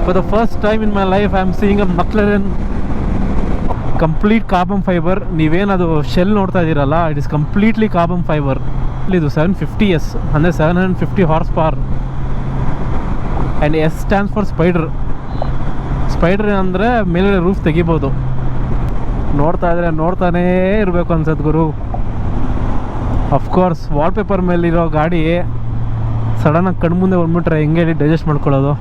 For the first time in my life, I am seeing a McLaren complete carbon fiber. ನೀವೇನದು shell ನೋಡ್ತಾ ಇದ್ದೀರಲ್ಲ, it is completely carbon fiber. ಇದು 750S ಅಂದರೆ 750 horse power. And S stands for spider. Spider ಅಂದರೆ ಮೇಲ್ಗಡೆ roof ತೆಗಿಬೋದು. ನೋಡ್ತಾ ಇದ್ರೆ ನೋಡ್ತಾನೇ ಇರಬೇಕು ಅನ್ಸತ್ ಗುರು. ಅಫ್ಕೋರ್ಸ್ ವಾಲ್ಪೇಪರ್ ಮೇಲಿರೋ ಗಾಡಿ ಸಡನ್ನಾಗಿ ಕಣ್ಮುಂದೆ ಬಂದ್ಬಿಟ್ರೆ ಹೆಂಗೆ ಡೈಜೆಸ್ಟ್ ಮಾಡ್ಕೊಳ್ಳೋದು.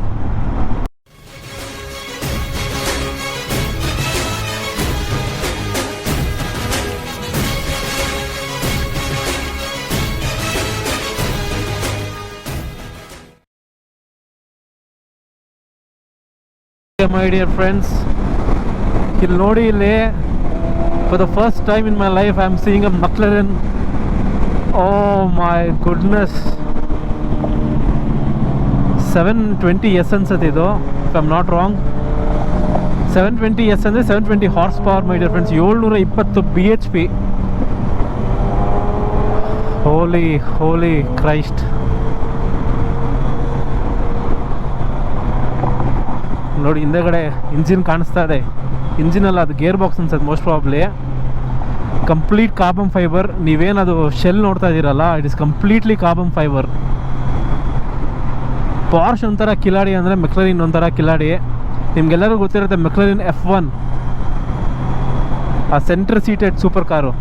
My dear friends, ಇಲ್ಲಿ ನೋಡಿ, ಇಲ್ಲಿ for the first time in my life I am seeing a McLaren. Oh my goodness, 720S ಅನ್ಸುತ್ತೆ ಇದು, if I'm not wrong. 720S ಅಂದರೆ 720 horse power my dear friends. 720 bhp. holy Christ. ನೋಡಿ ಹಿಂದೆಗಡೆ engine ಕಾಣಿಸ್ತಾ ಇದೆ. ಇಂಜಿನ್ ಅಲ್ಲ, ಅದು gear box ಅನ್ಸುತ್ತೆ most probably. Complete carbon fiber. ನೀವೇನದು ಶೆಲ್ ನೋಡ್ತಾ ಇದ್ದೀರಲ್ಲ, it is completely carbon fiber. Porsche ಒಂಥರ ಕಿಲಾಡಿ ಅಂದರೆ ಮೆಕ್ಲರಿನ್ ಒಂಥರ ಕಿಲಾಡಿ. ನಿಮ್ಗೆಲ್ಲರಿಗೂ ಗೊತ್ತಿರುತ್ತೆ ಮೆಕ್ಲರಿನ್ F1, ಆ centre seated super car.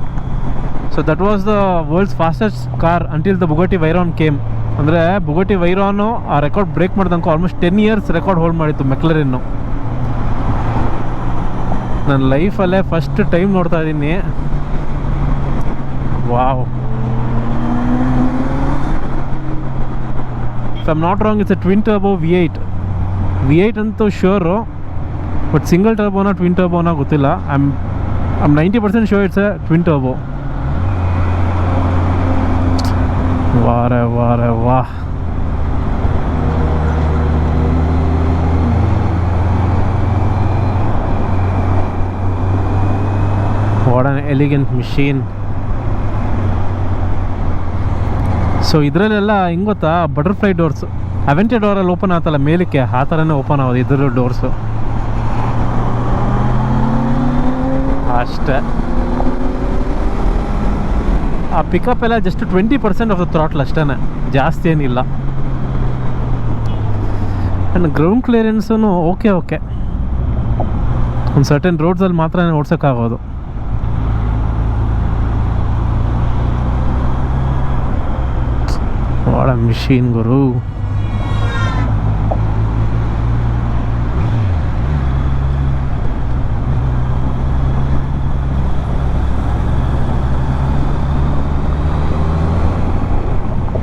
So that was the world's fastest car until the Bugatti Veyron came. ಅಂದರೆ ಬುಗಟಿ ವೈರಾನು ಆ ರೆಕಾರ್ಡ್ ಬ್ರೇಕ್ ಮಾಡ್ದಂಗೆ ಆಲ್ಮೋಸ್ಟ್ 10 years ರೆಕಾರ್ಡ್ ಹೋಲ್ಡ್ ಮಾಡಿತ್ತು ಮೆಕ್ಲರಿನ್ನು. ನನ್ನ ಲೈಫಲ್ಲೇ ಫಸ್ಟ್ ಟೈಮ್ ನೋಡ್ತಾ ಇದ್ದೀನಿ. Wow. If I am not wrong, it's a twin turbo V8. V8 ಅಂತೂ ಶ್ಯೂರು, ಬಟ್ ಸಿಂಗಲ್ ಟರ್ಬೋನ ಟ್ವಿನ್ ಟರ್ಬೋನ ಗೊತ್ತಿಲ್ಲ. I am 90% sure it's a twin turbo. ವಾರೆ ವಾಹ್. What on elegant machine. So ಇದರಲ್ಲೆಲ್ಲ ಹೆಂಗೆ ಗೊತ್ತಾ, ಬಟರ್ಫ್ಲೈ ಡೋರ್ಸ್. ಅವೆಂಟೆ ಡೋರಲ್ಲಿ ಓಪನ್ ಆತಲ್ಲ ಮೇಲಕ್ಕೆ, ಆ ಥರನೇ ಓಪನ್ ಆಗೋದು ಇದ್ರ ಡೋರ್ಸು ಅಷ್ಟೇ. ಆ ಪಿಕಪ್ ಎಲ್ಲ ಜಸ್ಟ್ 20% ಆಫ್ ದ ಥ್ರಾಟ್ಲ್ ಅಷ್ಟೇ, ಜಾಸ್ತಿ ಏನಿಲ್ಲ. ಆ್ಯಂಡ್ ಗ್ರೌಂಡ್ ಕ್ಲಿಯರೆನ್ಸೂ ಓಕೆ. ಒಂದು ಸರ್ಟನ್ ರೋಡ್ಸಲ್ಲಿ ಮಾತ್ರ ಓಡ್ಸೋಕ್ಕಾಗೋದು. ವಾಟ್ ಅ ಮಿಷೀನ್ ಗುರು.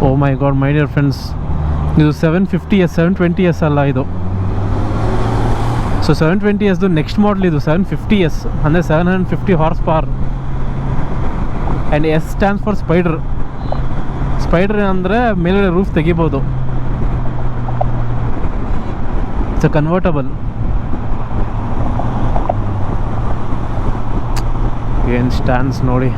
Oh my god my dear friends, ಇದು 750S 720S ಅಲ್ಲ ಇದು. ಸೊ 720Sದು ನೆಕ್ಸ್ಟ್ ಮಾಡಲ್ ಇದು 750S ಅಂದರೆ 750 horse power. And S stands for spider. Spider ಅಂದರೆ ಮೇಲ್ಗಡೆ ರೂಫ್ ತೆಗಿಬೋದು. It's a convertible. ಏನು ಸ್ಟ್ಯಾಂಡ್ಸ್ ನೋಡಿ.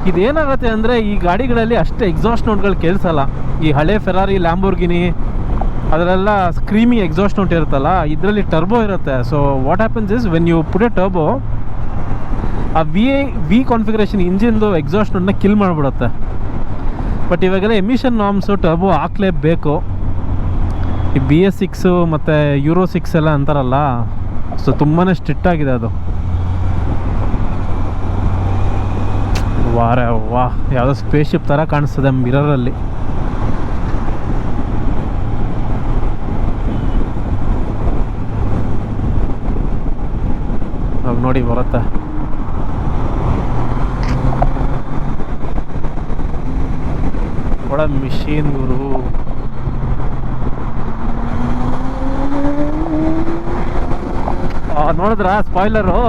ಇದೇನಾಗುತ್ತೆ ಅಂದರೆ ಈ ಗಾಡಿಗಳಲ್ಲಿ ಅಷ್ಟೇ ಎಕ್ಸಾಸ್ಟ್ ನೋಟ್ಗಳು ಕೇಳಿಸಲ್ಲ. ಈ ಹಳೆ ಫೆರಾರಿ, ಲ್ಯಾಂಬೋರ್ಗಿನಿ ಅದರೆಲ್ಲ ಸ್ಕ್ರೀಮಿ ಎಕ್ಸಾಸ್ಟ್ ನೋಟ್ ಇರುತ್ತಲ್ಲ, ಇದರಲ್ಲಿ ಟರ್ಬೋ ಇರುತ್ತೆ. So what happens is when you put a turbo, ಆ ವಿ ಕಾನ್ಫಿಗರೇಷನ್ ಇಂಜಿನ್ದು ಎಕ್ಸಾಸ್ಟ್ ನೋಟ್ನ ಕಿಲ್ ಮಾಡಿಬಿಡುತ್ತೆ. ಬಟ್ ಇವಾಗೆಲ್ಲ ಎಮಿಷನ್ ನಾರ್ಮ್ಸು ಟರ್ಬೋ ಹಾಕ್ಲೇಬೇಕು. ಈ BS6 ಮತ್ತು Euro 6 ಎಲ್ಲ ಅಂತಾರಲ್ಲ, ಸೊ ತುಂಬಾ ಸ್ಟ್ರಿಕ್ಟ್ ಆಗಿದೆ ಅದು. ವಾಹ್, ಯಾವುದೋ ಸ್ಪೇಸ್ ಶಿಪ್ ಥರ ಕಾಣಿಸ್ತದೆ ಮಿರರಲ್ಲಿ. ನೋಡಿ ಬರುತ್ತೆ. ಒಳ್ಳೆ ಮಿಷೀನ್ ಗುರು. ನೋಡಿದ್ರ ಸ್ಪಾಯ್ಲರು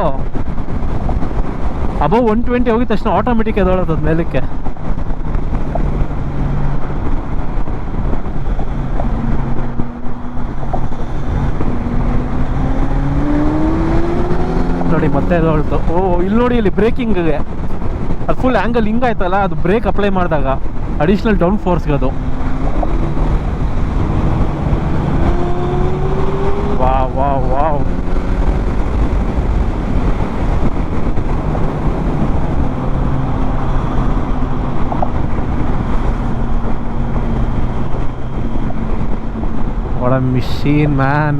ಅಬೌವ್ 120 ಹೋಗಿದ ತಕ್ಷಣ ಆಟೋಮೆಟಿಕ್ ಎದೊಳೋದು ಮೇಲಕ್ಕೆ. ನೋಡಿ ಮತ್ತೆ ಅದು ಹೊಳ್ತು. ಓ ಇಲ್ಲಿ ನೋಡಿ, ಇಲ್ಲಿ ಬ್ರೇಕಿಂಗ್ಗೆ ಅದು ಫುಲ್ ಆ್ಯಂಗಲ್ ಹಿಂಗಾಯ್ತಲ್ಲ, ಅದು ಬ್ರೇಕ್ ಅಪ್ಲೈ ಮಾಡಿದಾಗ ಅಡಿಷ್ನಲ್ ಡೌನ್ ಫೋರ್ಸ್ಗೆ ಅದು. Wow wow wow. What a machine man.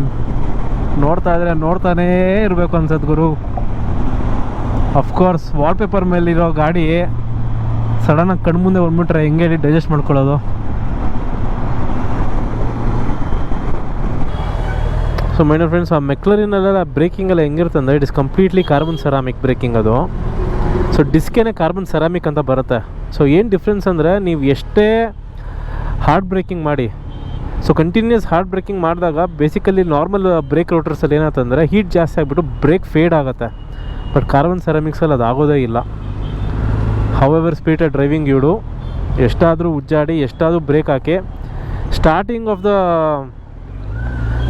ನೋಡ್ತಾ ಇದ್ರೆ ನೋಡ್ತಾನೇ ಇರಬೇಕು ಅನ್ಸತ್ ಗುರು. ಅಫ್ಕೋರ್ಸ್ ವಾಲ್ಪೇಪರ್ ಮೇಲಿರೋ ಗಾಡಿ ಸಡನ್ನಾಗಿ ಕಣ್ಮುಂದೆ ಬಂದ್ಬಿಟ್ರೆ ಹೆಂಗೆ ಡೈಜೆಸ್ಟ್ ಮಾಡ್ಕೊಳ್ಳೋದು. ಸೊ ಮೈ ಡಿಯರ್ ಫ್ರೆಂಡ್ಸ್, ಆ ಮೆಕ್ಲರಿನಲ್ಲೆಲ್ಲ ಬ್ರೇಕಿಂಗ್ ಎಲ್ಲ ಹೆಂಗಿರುತ್ತೆ ಅಂದರೆ it is completely carbon ceramic breaking ಅದು. ಸೊ ಡಿಸ್ಕೇನೆ ಕಾರ್ಬನ್ ಸೆರಾಮಿಕ್ ಅಂತ ಬರುತ್ತೆ. ಸೊ ಏನು ಡಿಫ್ರೆನ್ಸ್ ಅಂದರೆ ನೀವು ಎಷ್ಟೇ ಹಾರ್ಡ್ ಬ್ರೇಕಿಂಗ್ ಮಾಡಿ, ಸೊ ಕಂಟಿನ್ಯೂಸ್ ಹಾರ್ಡ್ ಬ್ರೇಕಿಂಗ್ ಮಾಡಿದಾಗ ಬೇಸಿಕಲಿ ನಾರ್ಮಲ್ ಬ್ರೇಕ್ ರೋಟರ್ಸಲ್ಲಿ ಏನಾಯ್ತಂದರೆ ಹೀಟ್ ಜಾಸ್ತಿ ಆಗಿಬಿಟ್ಟು ಬ್ರೇಕ್ ಫೇಡ್ ಆಗುತ್ತೆ. ಬಟ್ ಕಾರ್ಬನ್ ಸೆರಾಮಿಕ್ಸಲ್ಲಿ ಅದು ಆಗೋದೇ ಇಲ್ಲ. ಹೌಎವರ್ ಸ್ಪೀಡ್ ಡ್ರೈವಿಂಗ್ ಇಡು, ಎಷ್ಟಾದರೂ ಉಜ್ಜಾಡಿ ಎಷ್ಟಾದರೂ ಬ್ರೇಕ್ ಹಾಕಿ, ಸ್ಟಾರ್ಟಿಂಗ್ ಆಫ್ ದ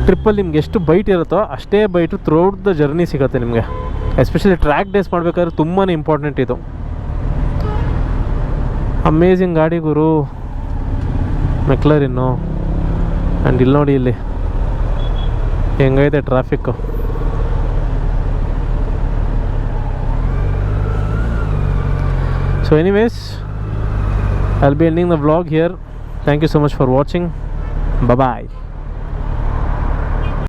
ಟ್ರಿಪ್ಪಲ್ಲಿ ನಿಮ್ಗೆ ಎಷ್ಟು ಬೈಟ್ ಇರುತ್ತೋ ಅಷ್ಟೇ ಬೈಟು ಥ್ರೂಔಟ್ ದ ಜರ್ನಿ ಸಿಗುತ್ತೆ ನಿಮಗೆ. ಎಸ್ಪೆಷಲಿ ಟ್ರ್ಯಾಕ್ ಡೇಸ್ ಮಾಡಬೇಕಾದ್ರೆ ತುಂಬಾ ಇಂಪಾರ್ಟೆಂಟ್ ಇದು. ಅಮೇಝಿಂಗ್ ಗಾಡಿ ಗುರು ಮೆಕ್ಲರಿನ್ನು. ಆ್ಯಂಡ್ ಇಲ್ಲಿ ನೋಡಿ, ಇಲ್ಲಿ ಹೆಂಗೈತೆ traffic. So anyways, I will be ending the vlog here. Thank you so much for watching. Bye bye.